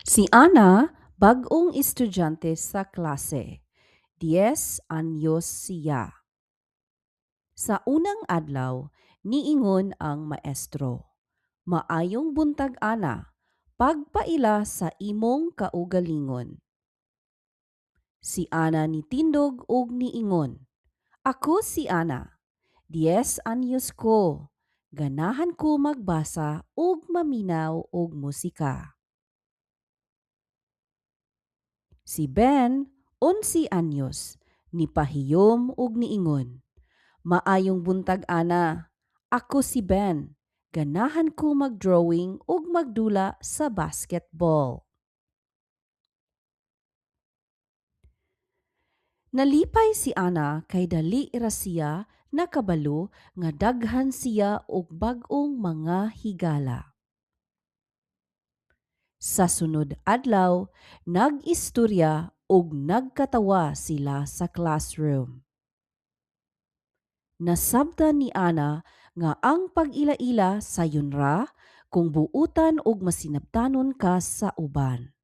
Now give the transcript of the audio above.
Si Ana, bagong estudyante sa klase. 10 anyos siya. Sa unang adlaw, niingon ang maestro. Maayong buntag Ana, pagpaila sa imong kaugalingon. Si Ana nitindog og niingon. Ako si Ana, 10 anyos ko. Ganahan ko magbasa ug maminaw og musika. Si Ben, 11 anyos, nipahiyom ug niingon. Maayong buntag Ana, ako si Ben. Ganahan ko mag-drawing ug magdula sa basketball. Nalipay si Ana kay dali ra siya nakabalo nga daghan siya og bag-ong mga higala. Sa sunod adlaw, nag-istorya ug nagkatawa sila sa classroom. Nasabtan ni Ana nga ang pag-ila-ila sayon ra kung buutan og masinabtanon ka sa uban.